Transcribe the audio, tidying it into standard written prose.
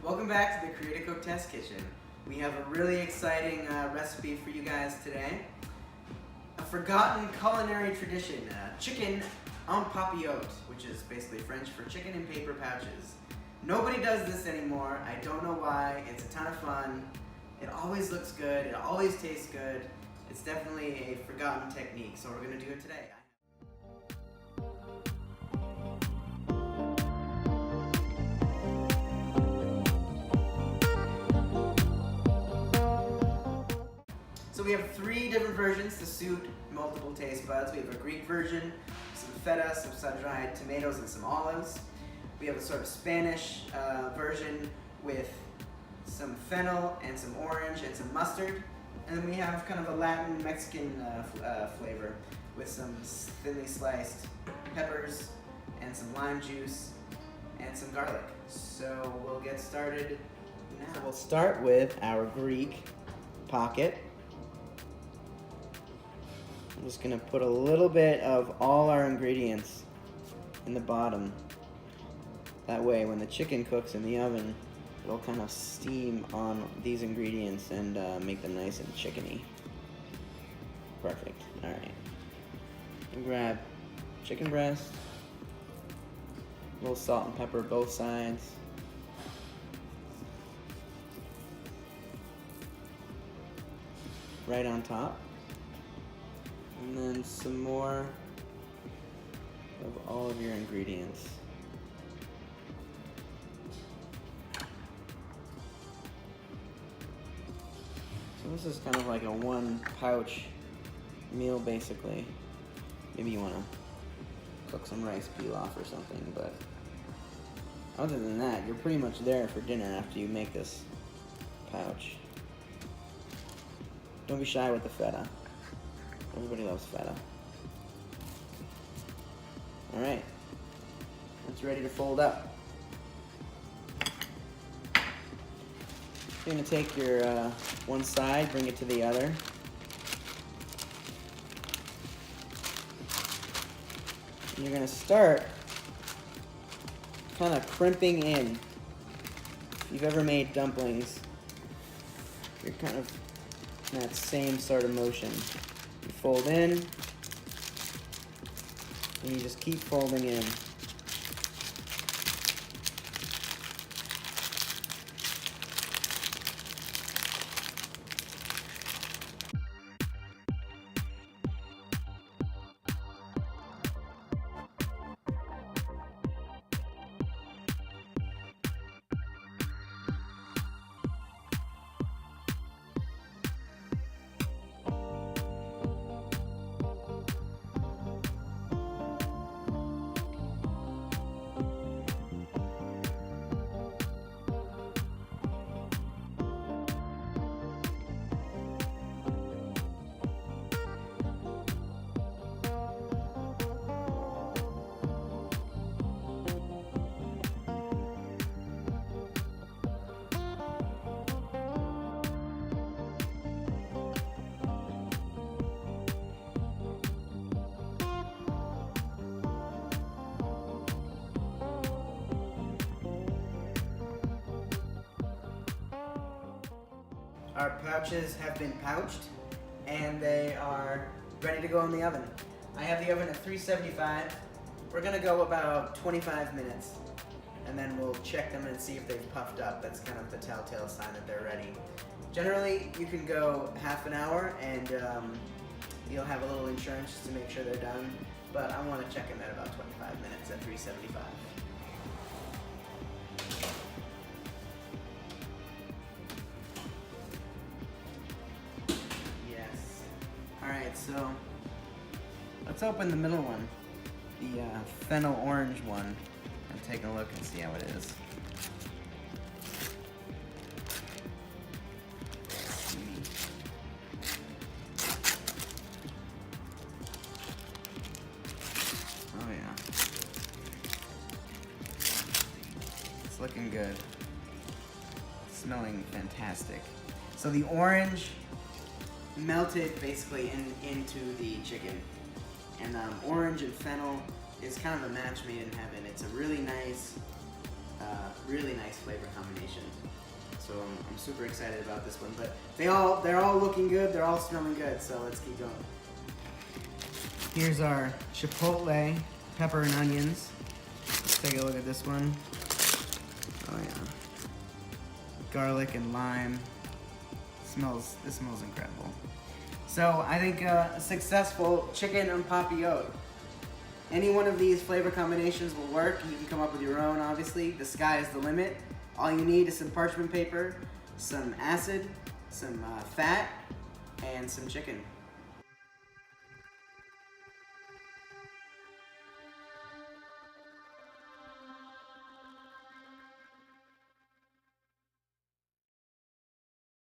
Welcome back to the Create a Cook Test Kitchen. We have a really exciting recipe for you guys today. A forgotten culinary tradition, chicken en papillote, which is basically French for chicken in paper pouches. Nobody does this anymore. I don't know why. It's a ton of fun. It always looks good. It always tastes good. It's definitely a forgotten technique, so we're going to do it today. So we have three different versions to suit multiple taste buds. We have a Greek version, some feta, some sun-dried tomatoes, and some olives. We have a sort of Spanish version with some fennel and some orange and some mustard. And then we have kind of a Latin Mexican flavor with some thinly sliced peppers and some lime juice and some garlic. So we'll get started now. So we'll start with our Greek pocket. I'm just gonna put a little bit of all our ingredients in the bottom. That way, when the chicken cooks in the oven, it'll kind of steam on these ingredients and make them nice and chickeny. Perfect. All right. Grab chicken breast, a little salt and pepper both sides. Right on top. And then some more of all of your ingredients. So this is kind of like a one pouch meal basically. Maybe you want to cook some rice pilaf or something, but other than that, you're pretty much there for dinner after you make this pouch. Don't be shy with the feta. Everybody loves feta. All right, it's ready to fold up. You're gonna take your one side, bring it to the other. And you're gonna start kind of crimping in. If you've ever made dumplings, you're kind of in that same sort of motion. You fold in, and you just keep folding in. Our pouches have been pouched and they are ready to go in the oven. I have the oven at 375. We're gonna go about 25 minutes and then we'll check them and see if they've puffed up. That's kind of the telltale sign that they're ready. Generally, you can go half an hour and you'll have a little insurance just to make sure they're done, but I wanna check them at about 25 minutes at 375. Alright, so let's open the middle one, the fennel orange one, and take a look and see how it is. Oh yeah. It's looking good. Smelling fantastic. So the orange melted basically into the chicken. And orange and fennel is kind of a match made in heaven. It's a really nice really nice flavor combination. So I'm super excited about this one. But they're all looking good. They're all smelling good. So let's keep going. Here's our chipotle pepper and onions. Let's take a look at this one. Oh yeah, garlic and lime. This smells incredible. So I think a successful chicken and papillote. Any one of these flavor combinations will work. You can come up with your own, obviously. The sky is the limit. All you need is some parchment paper, some acid, some fat, and some chicken.